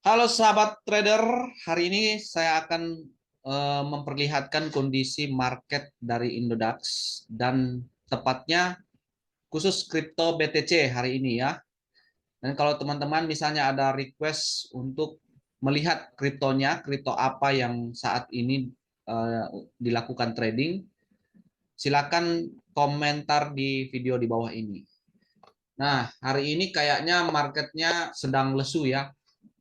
Halo sahabat trader, hari ini saya akan memperlihatkan kondisi market dari Indodax dan tepatnya khusus kripto BTC hari ini ya. Dan kalau teman-teman misalnya ada request untuk melihat kriptonya, kripto apa yang saat ini dilakukan trading, silakan komentar di video di bawah ini. Nah, hari ini kayaknya marketnya sedang lesu ya.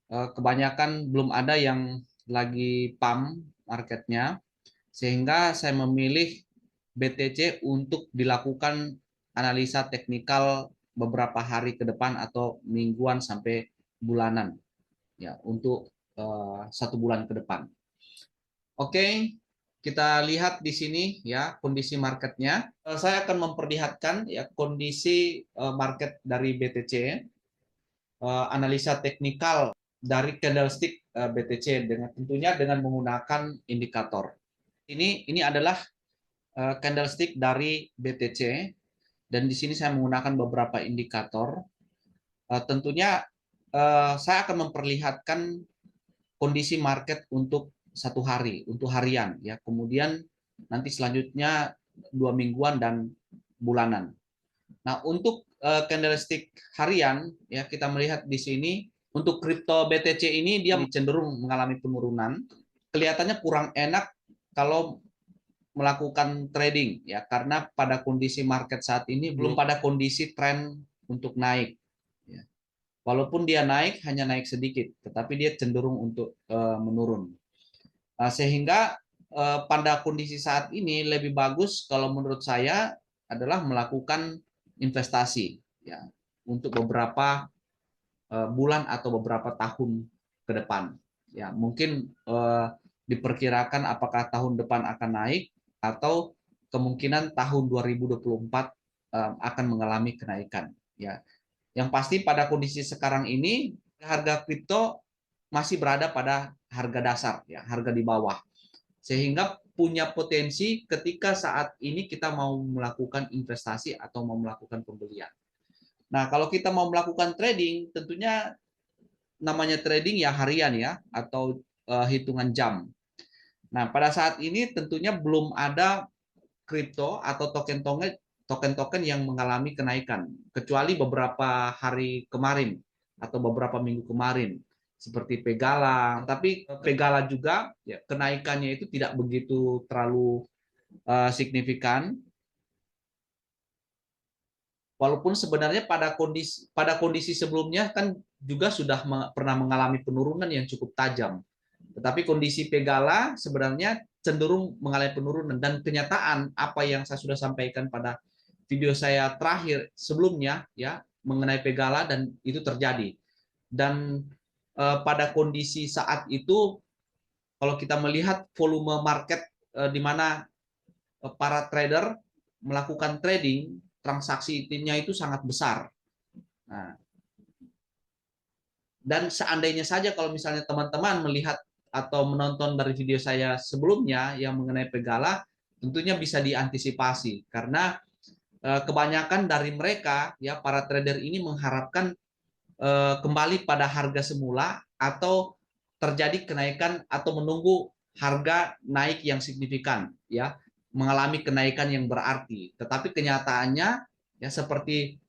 Kebanyakan belum ada yang lagi pump marketnya, sehingga saya memilih BTC untuk dilakukan analisa teknikal beberapa hari ke depan atau mingguan sampai bulanan ya untuk 1 bulan ke depan. Oke, kita lihat di sini ya kondisi marketnya. Saya akan memperlihatkan ya kondisi market dari BTC, analisa teknikal dari candlestick BTC dengan tentunya dengan menggunakan indikator. Ini adalah candlestick dari BTC dan di sini saya menggunakan beberapa indikator. Tentunya saya akan memperlihatkan kondisi market untuk 1 hari, untuk harian ya. Kemudian nanti selanjutnya 2 mingguan dan bulanan. Nah, untuk candlestick harian ya kita melihat di sini untuk kripto BTC ini dia cenderung mengalami penurunan. Kelihatannya kurang enak kalau melakukan trading ya karena pada kondisi market saat ini belum pada kondisi tren untuk naik. Ya. Walaupun dia naik hanya naik sedikit, tetapi dia cenderung untuk menurun. Sehingga pada kondisi saat ini lebih bagus kalau menurut saya adalah melakukan investasi ya untuk beberapa bulan atau beberapa tahun ke depan. Ya, mungkin diperkirakan apakah tahun depan akan naik atau kemungkinan tahun 2024 akan mengalami kenaikan. Ya, yang pasti pada kondisi sekarang ini harga kripto masih berada pada harga dasar, ya, harga di bawah, sehingga punya potensi ketika saat ini kita mau melakukan investasi atau mau melakukan pembelian. Nah, kalau kita mau melakukan trading, tentunya namanya trading ya harian ya atau hitungan jam. Nah, pada saat ini tentunya belum ada kripto atau token-token yang mengalami kenaikan kecuali beberapa hari kemarin atau beberapa minggu kemarin seperti Pegala, tapi Pegala juga ya kenaikannya itu tidak begitu terlalu signifikan. Walaupun sebenarnya pada kondisi sebelumnya kan juga sudah pernah mengalami penurunan yang cukup tajam. Tetapi kondisi Pegala sebenarnya cenderung mengalami penurunan dan kenyataan apa yang saya sudah sampaikan pada video saya terakhir sebelumnya ya mengenai Pegala dan itu terjadi. Dan pada kondisi saat itu kalau kita melihat volume market di mana para trader melakukan trading, transaksinya itu sangat besar. Nah, dan seandainya saja kalau misalnya teman-teman melihat atau menonton dari video saya sebelumnya yang mengenai Pegala, tentunya bisa diantisipasi karena kebanyakan dari mereka ya para trader ini mengharapkan kembali pada harga semula atau terjadi kenaikan atau menunggu harga naik yang signifikan ya mengalami kenaikan yang berarti, tetapi kenyataannya ya seperti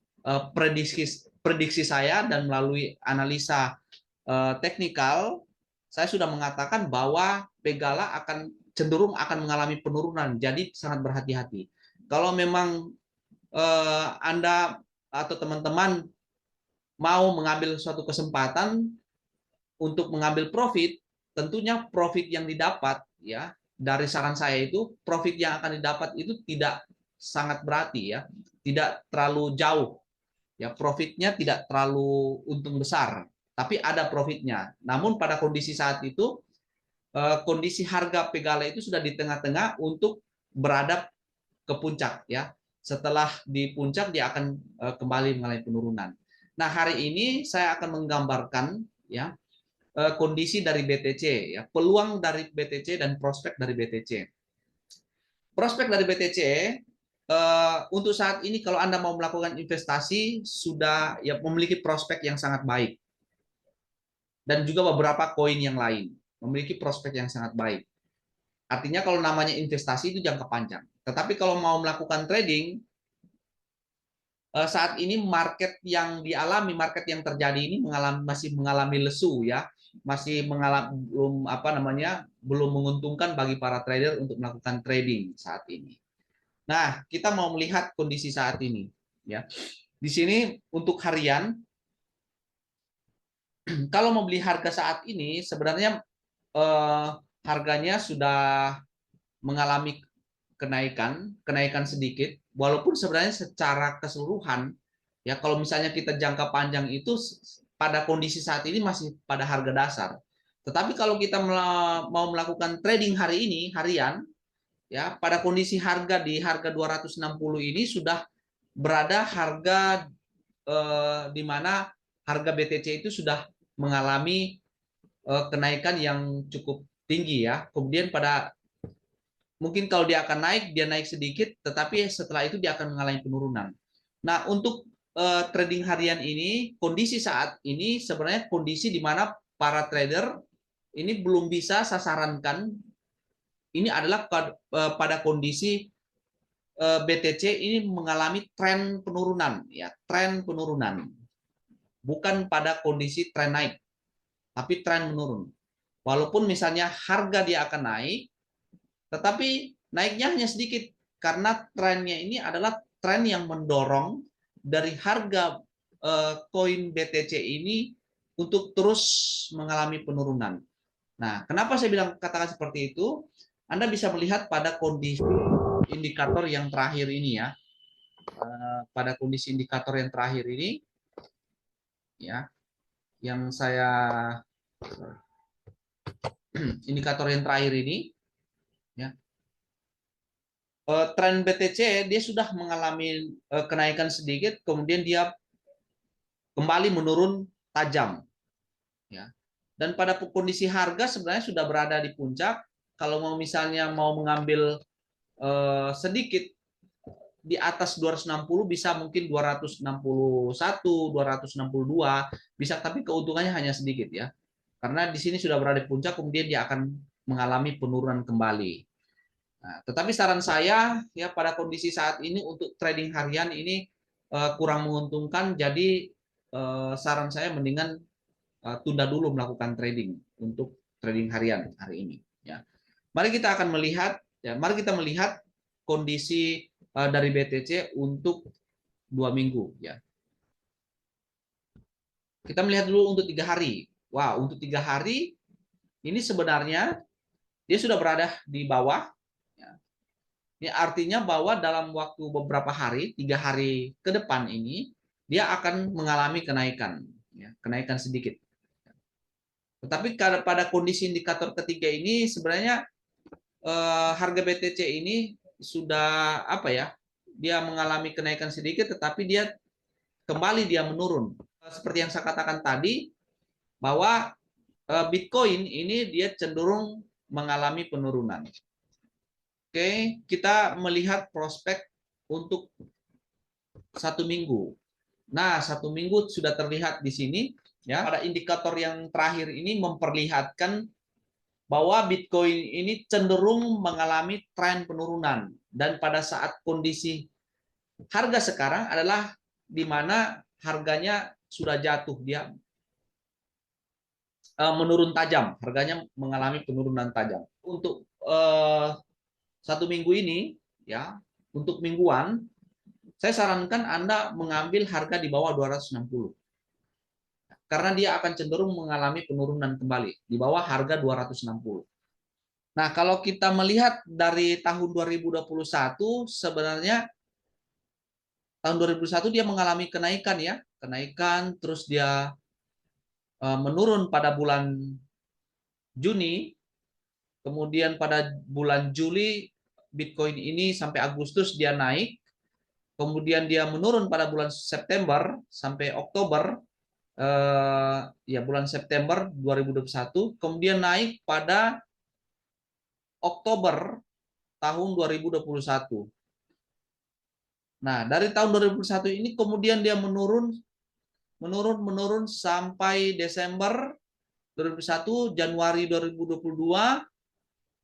prediksi saya dan melalui analisa teknikal saya sudah mengatakan bahwa Pegala akan cenderung akan mengalami penurunan, jadi sangat berhati-hati. Kalau memang Anda atau teman-teman mau mengambil suatu kesempatan untuk mengambil profit, tentunya profit yang didapat ya dari saran saya itu profit yang akan didapat itu tidak sangat berarti ya, tidak terlalu jauh ya, profitnya tidak terlalu untung besar, tapi ada profitnya. Namun pada kondisi saat itu kondisi harga Pegala itu sudah di tengah-tengah untuk beradap ke puncak ya. Setelah di puncak dia akan kembali mengalami penurunan. Nah, hari ini saya akan menggambarkan ya kondisi dari BTC ya, peluang dari BTC dan prospek dari BTC. Prospek dari BTC untuk saat ini kalau Anda mau melakukan investasi sudah ya memiliki prospek yang sangat baik. dan juga beberapa koin yang lain memiliki prospek yang sangat baik. Artinya kalau namanya investasi itu jangka panjang. Tetapi kalau mau melakukan trading, saat ini market yang dialami, market yang terjadi ini masih mengalami lesu ya, masih mengalami belum menguntungkan bagi para trader untuk melakukan trading saat ini. Nah, kita mau melihat kondisi saat ini ya. Di sini untuk harian, kalau mau beli harga saat ini sebenarnya harganya sudah mengalami kenaikan sedikit, walaupun sebenarnya secara keseluruhan ya kalau misalnya kita jangka panjang itu pada kondisi saat ini masih pada harga dasar. Tetapi kalau kita mau melakukan trading hari ini harian ya pada kondisi harga di harga 260 ini sudah berada harga di mana harga BTC itu sudah mengalami kenaikan yang cukup tinggi ya. Kemudian pada mungkin kalau dia akan naik, dia naik sedikit, tetapi setelah itu dia akan mengalami penurunan. Nah, untuk trading harian ini, kondisi saat ini sebenarnya kondisi di mana para trader ini belum bisa sasarankan. Ini adalah pada kondisi BTC ini mengalami tren penurunan, ya, tren penurunan, bukan pada kondisi tren naik, tapi tren menurun. Walaupun misalnya harga dia akan naik, tetapi naiknya hanya sedikit karena trennya ini adalah tren yang mendorong dari harga koin BTC ini untuk terus mengalami penurunan. Nah, kenapa saya bilang katakan seperti itu? Anda bisa melihat pada kondisi indikator yang terakhir ini ya. Pada kondisi indikator yang terakhir ini ya, yang saya indikator yang terakhir ini ya, tren BTC dia sudah mengalami kenaikan sedikit, kemudian dia kembali menurun tajam. Ya. Dan pada kondisi harga sebenarnya sudah berada di puncak. Kalau mau misalnya mau mengambil sedikit di atas 260 bisa mungkin 261, 262 bisa, tapi keuntungannya hanya sedikit ya. Karena di sini sudah berada di puncak, kemudian dia akan mengalami penurunan kembali. Nah, tetapi saran saya ya pada kondisi saat ini untuk trading harian ini kurang menguntungkan, jadi saran saya mendingan tunda dulu melakukan trading untuk trading harian hari ini. Ya, mari kita akan melihat mari kita melihat kondisi dari BTC untuk 2 minggu ya. Kita melihat dulu untuk 3 hari. Wow, untuk 3 hari ini sebenarnya dia sudah berada di bawah. Ini artinya bahwa dalam waktu beberapa hari, 3 hari ke depan ini, dia akan mengalami kenaikan, ya, kenaikan sedikit. Tetapi pada kondisi indikator ketiga ini sebenarnya harga BTC ini sudah apa ya? Dia mengalami kenaikan sedikit, tetapi dia kembali dia menurun. Seperti yang saya katakan tadi, bahwa Bitcoin ini dia cenderung mengalami penurunan. Oke, kita melihat prospek untuk 1 minggu. Nah, 1 minggu sudah terlihat di sini. Ya, pada indikator yang terakhir ini memperlihatkan bahwa Bitcoin ini cenderung mengalami tren penurunan. Dan pada saat kondisi harga sekarang adalah di mana harganya sudah jatuh, dia menurun tajam, harganya mengalami penurunan tajam. Untuk 1 minggu ini, ya, untuk mingguan, saya sarankan Anda mengambil harga di bawah 260. Karena dia akan cenderung mengalami penurunan kembali di bawah harga 260. Nah, kalau kita melihat dari tahun 2021 sebenarnya tahun 2021 dia mengalami kenaikan ya, kenaikan terus dia menurun pada bulan Juni, kemudian pada bulan Juli Bitcoin ini sampai Agustus dia naik, kemudian dia menurun pada bulan September sampai Oktober, ya bulan September 2021, kemudian naik pada Oktober tahun 2021. Nah, dari tahun 2021 ini kemudian dia menurun sampai Desember 2021, Januari 2022,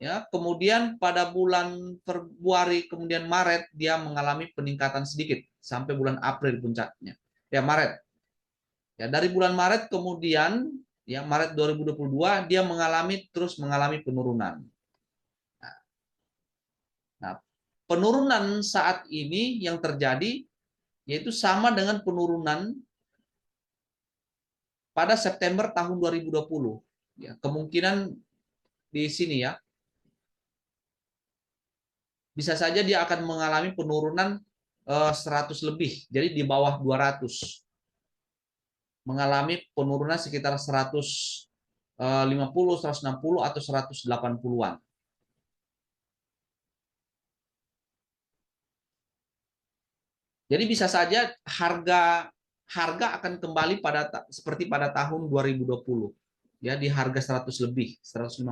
ya, kemudian pada bulan Februari kemudian Maret dia mengalami peningkatan sedikit sampai bulan April puncaknya. Ya, Maret. Ya, dari bulan Maret kemudian ya Maret 2022 dia terus mengalami penurunan. Nah, penurunan saat ini yang terjadi yaitu sama dengan penurunan pada September tahun 2020. Ya, kemungkinan di sini ya, bisa saja dia akan mengalami penurunan 100 lebih, jadi di bawah 200. Mengalami penurunan sekitar 150, 160 atau 180-an. Jadi bisa saja harga akan kembali seperti pada tahun 2020. Ya, di harga 100 lebih, 150,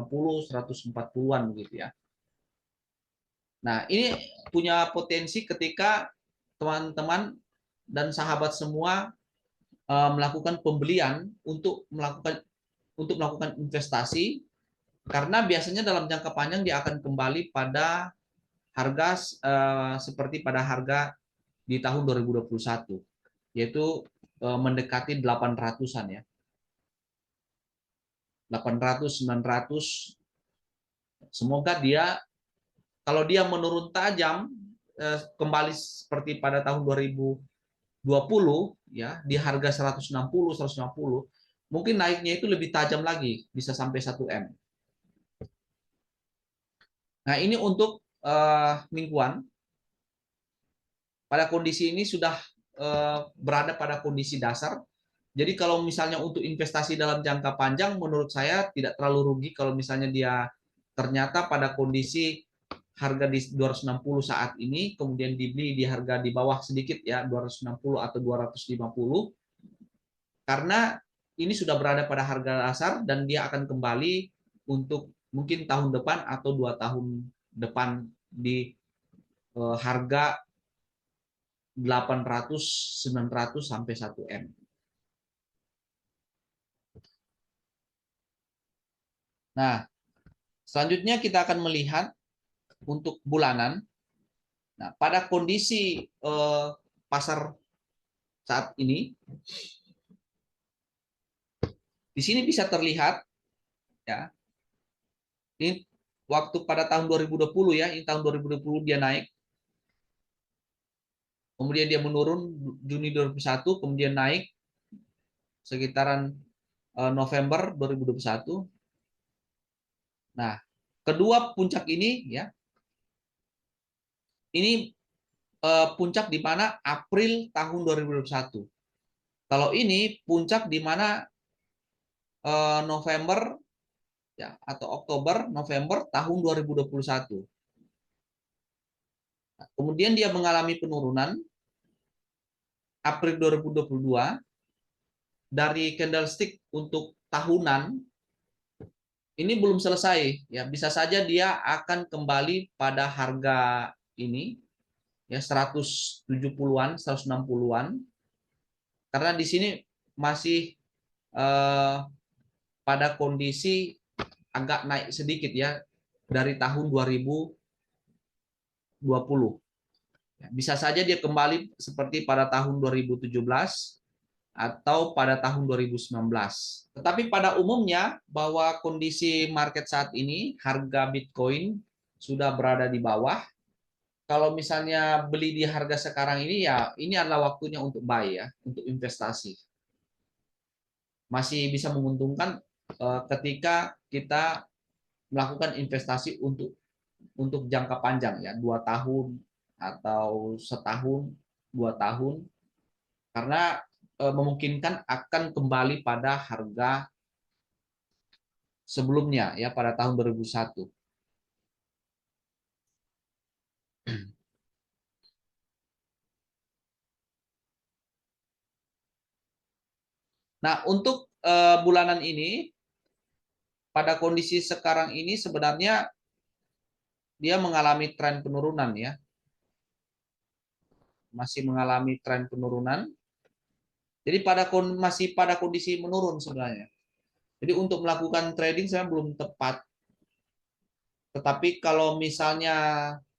140-an gitu ya. Nah, ini punya potensi ketika teman-teman dan sahabat semua melakukan pembelian untuk melakukan investasi, karena biasanya dalam jangka panjang dia akan kembali pada harga seperti pada harga di tahun 2021, yaitu mendekati 800-an ya. 800, 900. Semoga dia kalau dia menurun tajam kembali seperti pada tahun 2020 ya di harga 160, 150, mungkin naiknya itu lebih tajam lagi, bisa sampai 1 M. Nah, ini untuk mingguan. Pada kondisi ini sudah berada pada kondisi dasar. Jadi kalau misalnya untuk investasi dalam jangka panjang, menurut saya tidak terlalu rugi kalau misalnya dia ternyata pada kondisi harga di 260 saat ini, kemudian dibeli di harga di bawah sedikit ya, 260 atau 250, karena ini sudah berada pada harga dasar dan dia akan kembali untuk mungkin tahun depan atau 2 tahun depan di harga 800, 900 sampai 1 M. Nah, selanjutnya kita akan melihat untuk bulanan. Nah, pada kondisi pasar saat ini, di sini bisa terlihat ya. Ini waktu pada tahun 2020 ya, ini tahun 2020 dia naik. Kemudian dia menurun Juni 2021, kemudian naik sekitaran November 2021. Nah, kedua puncak ini ya, ini puncak di mana April tahun 2021. Kalau ini puncak di mana November ya atau Oktober November tahun 2021. Nah, kemudian dia mengalami penurunan April 2022 dari candlestick untuk tahunan ini belum selesai ya, bisa saja dia akan kembali pada harga ini ya 170-an, 160-an, karena di sini masih pada kondisi agak naik sedikit ya dari tahun 2020. Bisa saja dia kembali seperti pada tahun 2017 atau pada tahun 2019. Tetapi pada umumnya bahwa kondisi market saat ini harga Bitcoin sudah berada di bawah. Kalau misalnya beli di harga sekarang ini ya ini adalah waktunya untuk buy ya, untuk investasi. Masih bisa menguntungkan ketika kita melakukan investasi untuk jangka panjang ya, 2 tahun atau setahun, 2 tahun, karena memungkinkan akan kembali pada harga sebelumnya ya pada tahun 2001. Nah, untuk bulanan ini pada kondisi sekarang ini sebenarnya dia mengalami tren penurunan ya. Masih mengalami tren penurunan. Jadi masih pada kondisi menurun sebenarnya. Jadi untuk melakukan trading saya belum tepat. Tetapi kalau misalnya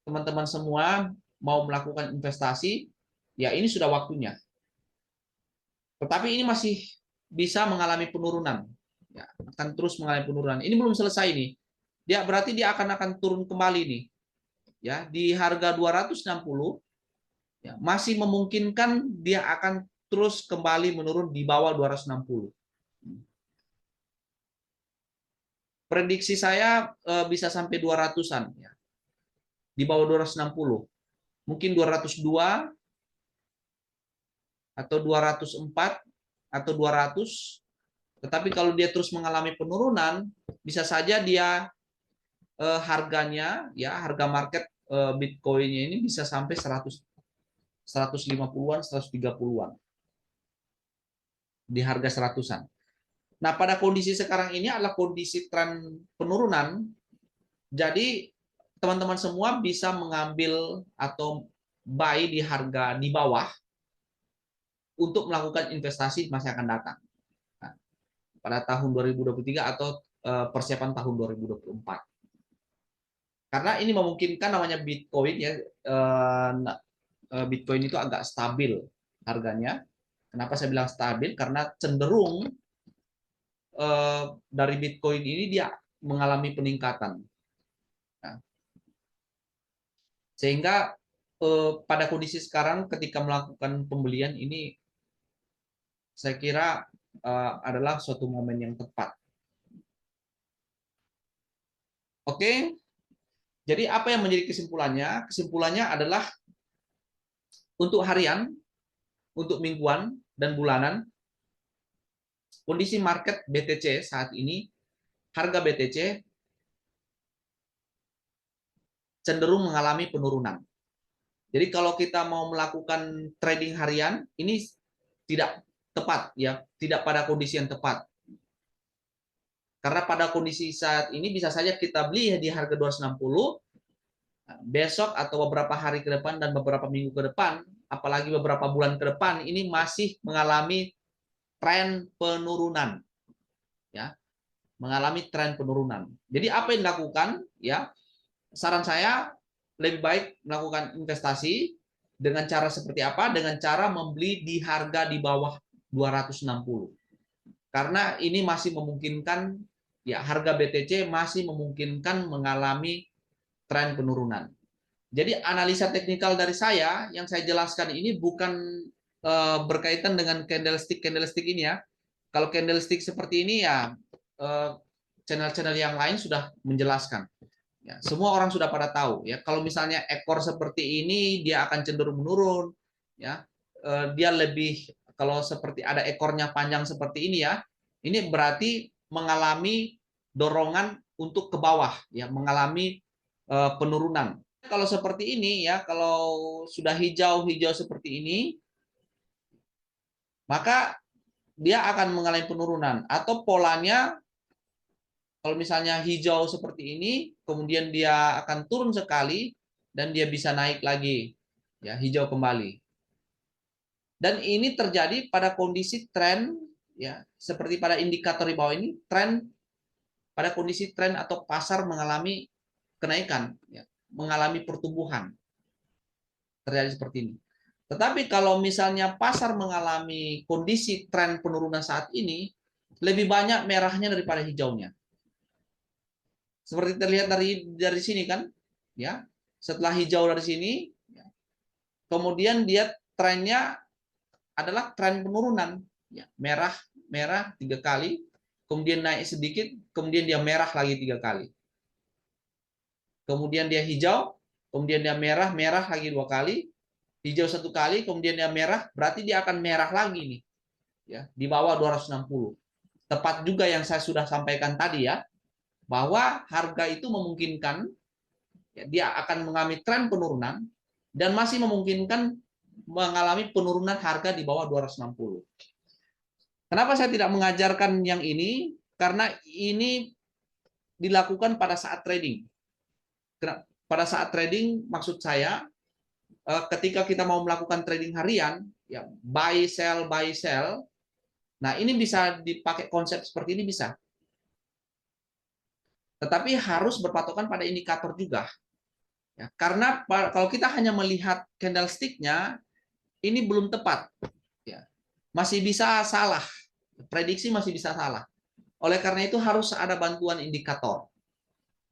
teman-teman semua mau melakukan investasi, ya ini sudah waktunya. Tetapi ini masih bisa mengalami penurunan. Ya, akan terus mengalami penurunan. Ini belum selesai nih. Dia berarti dia akan turun kembali nih. Ya, di harga 260 ya, masih memungkinkan dia akan terus kembali menurun di bawah 260. Prediksi saya bisa sampai 200-an ya. Di bawah 260. Mungkin 202 atau 204 atau 200. Tetapi kalau dia terus mengalami penurunan, bisa saja dia harganya ya, harga market Bitcoin-nya ini bisa sampai 150-an, 130-an. Di harga 100-an. Nah, pada kondisi sekarang ini adalah kondisi tren penurunan. Jadi teman-teman semua bisa mengambil atau buy di harga di bawah untuk melakukan investasi masa akan datang. Nah, pada tahun 2023 atau persiapan tahun 2024. Karena ini memungkinkan namanya Bitcoin ya, Bitcoin itu agak stabil harganya. Kenapa saya bilang stabil? Karena cenderung dari Bitcoin ini dia mengalami peningkatan. Nah, sehingga pada kondisi sekarang ketika melakukan pembelian ini saya kira adalah suatu momen yang tepat. Oke, jadi apa yang menjadi kesimpulannya? Kesimpulannya adalah untuk harian, untuk mingguan, dan bulanan, kondisi market BTC saat ini, harga BTC cenderung mengalami penurunan. Jadi kalau kita mau melakukan trading harian, ini tidak tepat, ya, tidak pada kondisi yang tepat. Karena pada kondisi saat ini bisa saja kita beli di harga 260, besok atau beberapa hari ke depan dan beberapa minggu ke depan, apalagi beberapa bulan ke depan, ini masih mengalami tren penurunan, ya, mengalami tren penurunan. Jadi apa yang dilakukan? Ya, saran saya lebih baik melakukan investasi dengan cara seperti apa? Dengan cara membeli di harga di bawah 260. Karena ini masih memungkinkan, ya, harga BTC masih memungkinkan mengalami tren penurunan. Jadi analisa teknikal dari saya yang saya jelaskan ini bukan berkaitan dengan candlestick ini ya. Kalau candlestick seperti ini ya channel-channel yang lain sudah menjelaskan. Ya, semua orang sudah pada tahu ya. Kalau misalnya ekor seperti ini dia akan cenderung menurun, ya. Dia lebih, kalau seperti ada ekornya panjang seperti ini ya, ini berarti mengalami dorongan untuk ke bawah, ya, mengalami penurunan. Kalau seperti ini ya, kalau sudah hijau-hijau seperti ini, maka dia akan mengalami penurunan atau polanya. Kalau misalnya hijau seperti ini, kemudian dia akan turun sekali dan dia bisa naik lagi, ya, hijau kembali. Dan ini terjadi pada kondisi tren, ya, seperti pada indikator di bawah ini, tren pada kondisi tren atau pasar mengalami kenaikan, ya, mengalami pertumbuhan, terjadi seperti ini. Tetapi kalau misalnya pasar mengalami kondisi tren penurunan saat ini, lebih banyak merahnya daripada hijaunya. Seperti terlihat dari sini kan, ya. Setelah hijau dari sini, ya, kemudian dia trennya adalah tren penurunan, ya. Merah, merah 3 kali, kemudian naik sedikit, kemudian dia merah lagi 3 kali. Kemudian dia hijau, kemudian dia merah, merah lagi 2 kali, hijau 1 kali, kemudian dia merah, berarti dia akan merah lagi nih, ya, di bawah 260. Tepat juga yang saya sudah sampaikan tadi ya, bahwa harga itu memungkinkan, ya, dia akan mengalami tren penurunan dan masih memungkinkan mengalami penurunan harga di bawah 260. Kenapa saya tidak mengajarkan yang ini? Karena ini dilakukan pada saat trading. Pada saat trading maksud saya ketika kita mau melakukan trading harian, ya, buy sell buy sell. Nah, ini bisa dipakai konsep seperti ini bisa. tetapi harus berpatokan pada indikator juga. Ya, karena kalau kita hanya melihat candlestick-nya, ini belum tepat. Ya, masih bisa salah, prediksi masih bisa salah. Oleh karena itu harus ada bantuan indikator.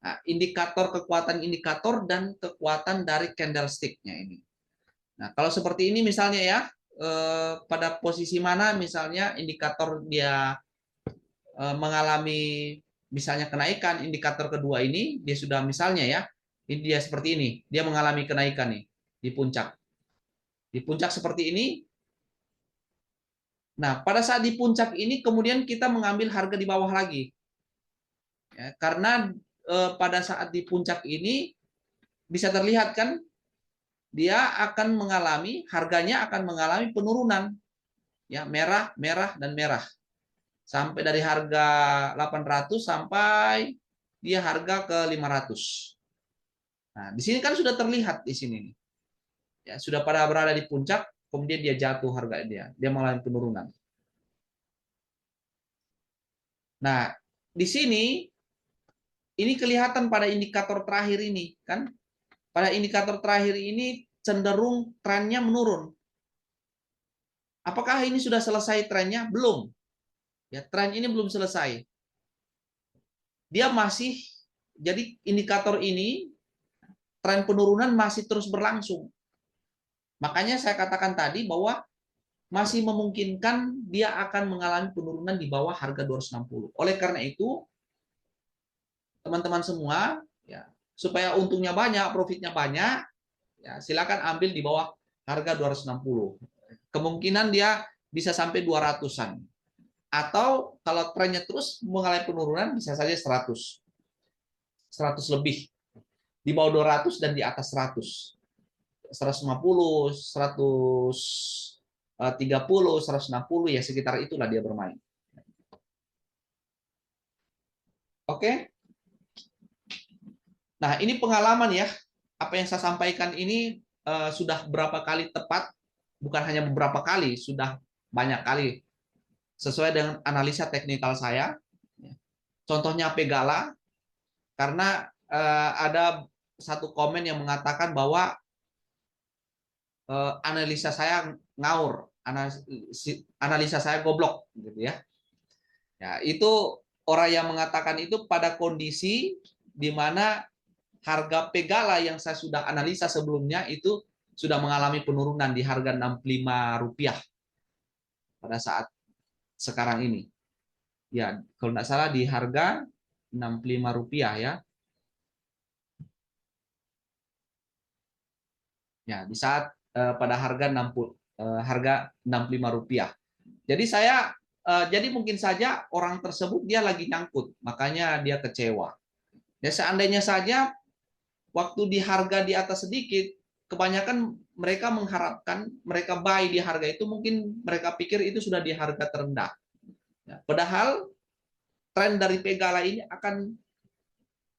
Nah, kekuatan indikator dan kekuatan dari candlestick-nya ini. Nah, kalau seperti ini misalnya ya, pada posisi mana misalnya indikator dia mengalami misalnya kenaikan, indikator kedua ini dia sudah misalnya ya, ini dia seperti ini, dia mengalami kenaikan nih di puncak. Di puncak seperti ini. Nah, pada saat di puncak ini kemudian kita mengambil harga di bawah lagi. Ya, karena pada saat di puncak ini bisa terlihat kan dia akan mengalami, harganya akan mengalami penurunan. Ya, merah, merah dan merah. Sampai dari harga 800 sampai dia harga ke 500. Nah, di sini kan sudah terlihat di sini nih. Ya, sudah pada berada di puncak, kemudian dia jatuh harga dia mengalami penurunan. Nah, di sini ini kelihatan pada indikator terakhir ini kan. Pada indikator terakhir ini cenderung trennya menurun. Apakah ini sudah selesai trennya? Belum. Ya, tren ini belum selesai. Dia masih, jadi indikator ini tren penurunan masih terus berlangsung. Makanya saya katakan tadi bahwa masih memungkinkan dia akan mengalami penurunan di bawah harga 260. Oleh karena itu, teman-teman semua, ya, supaya untungnya banyak, profitnya banyak, ya, silakan ambil di bawah harga 260. Kemungkinan dia bisa sampai 200-an. Atau kalau trennya terus mengalami penurunan, bisa saja 100. 100 lebih. Di bawah 200 dan di atas 100. 150, 130, 160, ya sekitar itulah dia bermain. Oke. Nah, ini pengalaman ya. Apa yang saya sampaikan ini sudah berapa kali tepat, bukan hanya beberapa kali, sudah banyak kali sesuai dengan analisa teknikal saya. Contohnya Pegala, karena ada satu komen yang mengatakan bahwa analisa saya ngawur, analisa saya goblok, gitu ya. Ya, itu orang yang mengatakan itu pada kondisi di mana harga Pegala yang saya sudah analisa sebelumnya itu sudah mengalami penurunan di harga Rp65 pada saat sekarang ini. Ya, kalau tidak salah di harga Rp65 ya. Ya, di saat pada harga Rp65. Jadi jadi mungkin saja orang tersebut dia lagi nyangkut, makanya dia kecewa. Ya seandainya saja waktu di harga di atas sedikit, kebanyakan mereka mengharapkan, mereka buy di harga itu, mungkin mereka pikir itu sudah di harga terendah. Ya, padahal tren dari Pegala ini akan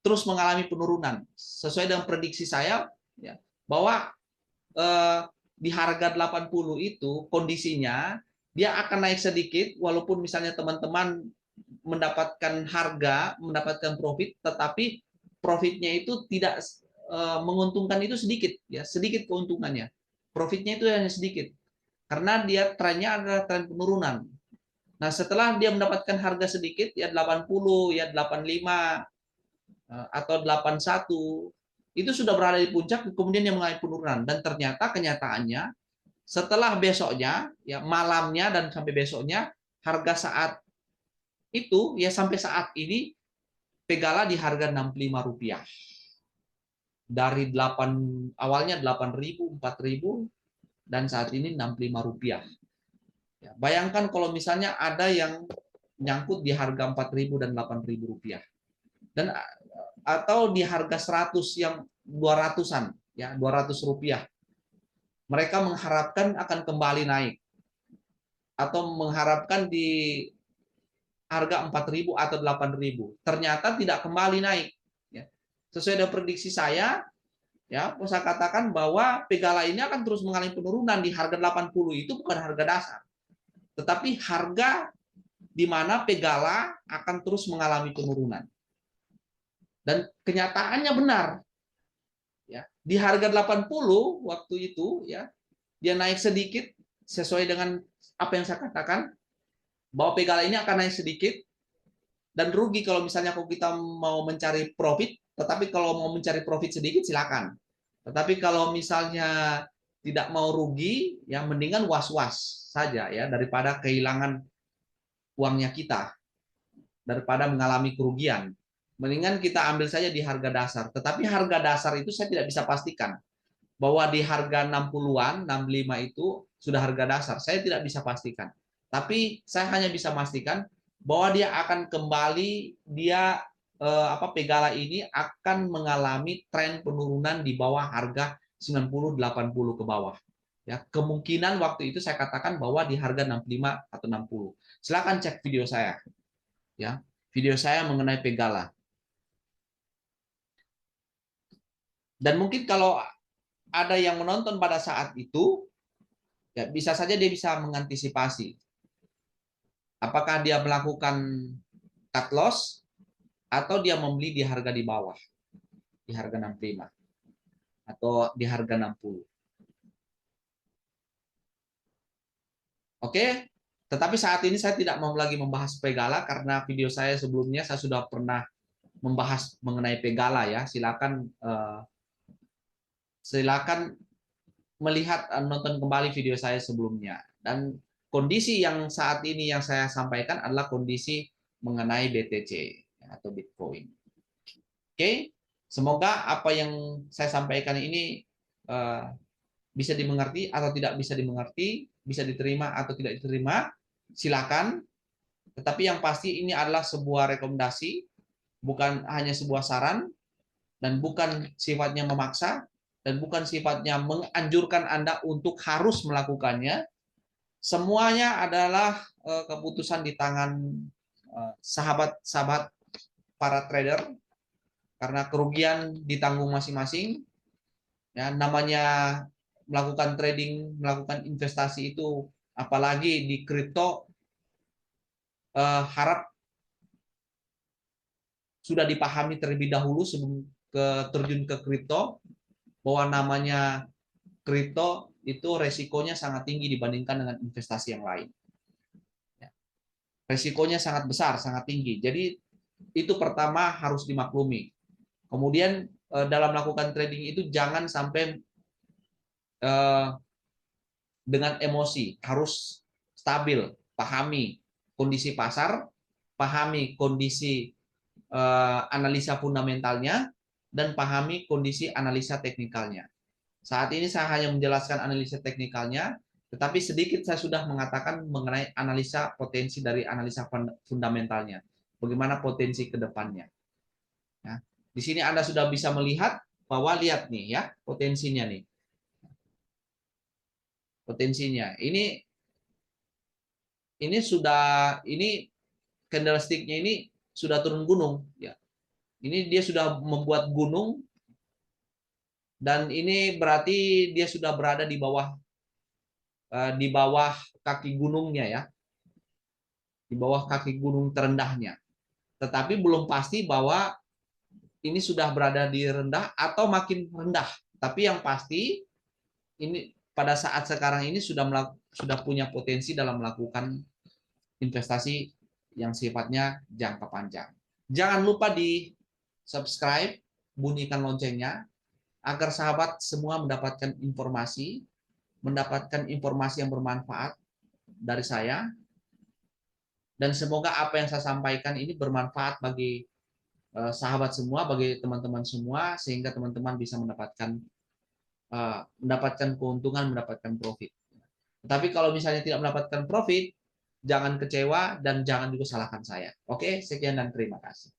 terus mengalami penurunan. Sesuai dengan prediksi saya, ya, bahwa di harga 80 itu kondisinya dia akan naik sedikit, walaupun misalnya teman-teman mendapatkan harga, mendapatkan profit, tetapi profitnya itu tidak menguntungkan, itu sedikit, ya sedikit keuntungannya. Profitnya itu hanya sedikit, karena dia trennya adalah tren penurunan. Nah, setelah dia mendapatkan harga sedikit, ya 80, ya 85, atau 81, itu sudah berada di puncak, kemudian dia mengalami penurunan. Dan ternyata kenyataannya, setelah besoknya, ya malamnya dan sampai besoknya, harga saat itu, ya sampai saat ini, Pegala di harga Rp65. Dari awalnya 8.000, 4.000, dan saat ini Rp65. Ya, bayangkan kalau misalnya ada yang nyangkut di harga 4.000 dan Rp8.000. Dan atau di harga 100 yang 200-an, ya Rp200. Mereka mengharapkan akan kembali naik atau mengharapkan di harga 4.000 atau 8.000. Ternyata tidak kembali naik. Ya. Sesuai dengan prediksi saya, ya, saya katakan bahwa Pegala ini akan terus mengalami penurunan. Di harga 80 itu bukan harga dasar, tetapi harga di mana Pegala akan terus mengalami penurunan. Dan kenyataannya benar. Ya, di harga 80 waktu itu ya, dia naik sedikit sesuai dengan apa yang saya katakan bahwa Pegala ini akan naik sedikit dan rugi kalau misalnya kita mau mencari profit, tetapi kalau mau mencari profit sedikit silakan. Tetapi kalau misalnya tidak mau rugi, ya mendingan was-was saja ya daripada kehilangan uangnya kita, daripada mengalami kerugian. Mendingan kita ambil saja di harga dasar. Tetapi harga dasar itu saya tidak bisa pastikan bahwa di harga 60-an, 65 itu sudah harga dasar. Saya tidak bisa pastikan. Tapi saya hanya bisa pastikan bahwa dia akan kembali, Pegala ini akan mengalami tren penurunan di bawah harga 90-80 ke bawah. Ya, kemungkinan waktu itu saya katakan bahwa di harga 65 atau 60. Silakan cek video saya. Ya, video saya mengenai Pegala. Dan mungkin kalau ada yang menonton pada saat itu, ya bisa saja dia bisa mengantisipasi. Apakah dia melakukan cut loss atau dia membeli di harga di bawah, di harga 65 atau di harga 60. Oke, tetapi saat ini saya tidak mau lagi membahas Pegala karena video saya sebelumnya saya sudah pernah membahas mengenai Pegala ya. Silakan melihat nonton kembali video saya sebelumnya. Dan kondisi yang saat ini yang saya sampaikan adalah kondisi mengenai BTC atau Bitcoin. Oke, semoga apa yang saya sampaikan ini bisa dimengerti atau tidak bisa dimengerti, bisa diterima atau tidak diterima, silakan. Tetapi yang pasti ini adalah sebuah rekomendasi, bukan hanya sebuah saran, dan bukan sifatnya memaksa, dan bukan sifatnya menganjurkan Anda untuk harus melakukannya. Semuanya adalah keputusan di tangan sahabat-sahabat para trader, karena kerugian ditanggung masing-masing. Ya, namanya melakukan trading, melakukan investasi itu, apalagi di kripto, harap sudah dipahami terlebih dahulu sebelum terjun ke kripto, bahwa namanya kripto itu resikonya sangat tinggi dibandingkan dengan investasi yang lain. Resikonya sangat besar, sangat tinggi. Jadi itu pertama harus dimaklumi. Kemudian dalam melakukan trading itu jangan sampai dengan emosi, harus stabil, pahami kondisi pasar, pahami kondisi analisa fundamentalnya, dan pahami kondisi analisa teknikalnya. Saat ini saya hanya menjelaskan analisa teknikalnya, tetapi sedikit saya sudah mengatakan mengenai analisa potensi dari analisa fundamentalnya. Bagaimana potensi ke depannya. Ya. Di sini Anda sudah bisa melihat bahwa lihat nih ya potensinya nih. Potensinya. Ini candlestick-nya ini sudah turun gunung ya. Ini dia sudah membuat gunung, dan ini berarti dia sudah berada di bawah kaki gunungnya ya. Di bawah kaki gunung terendahnya. Tetapi belum pasti bahwa ini sudah berada di rendah atau makin rendah. Tapi yang pasti ini pada saat sekarang ini sudah punya potensi dalam melakukan investasi yang sifatnya jangka panjang. Jangan lupa di subscribe, bunyikan loncengnya, agar sahabat semua mendapatkan informasi yang bermanfaat dari saya, dan semoga apa yang saya sampaikan ini bermanfaat bagi sahabat semua, bagi teman-teman semua, sehingga teman-teman bisa mendapatkan keuntungan, mendapatkan profit. Tetapi kalau misalnya tidak mendapatkan profit, jangan kecewa dan jangan juga salahkan saya. Oke, sekian dan terima kasih.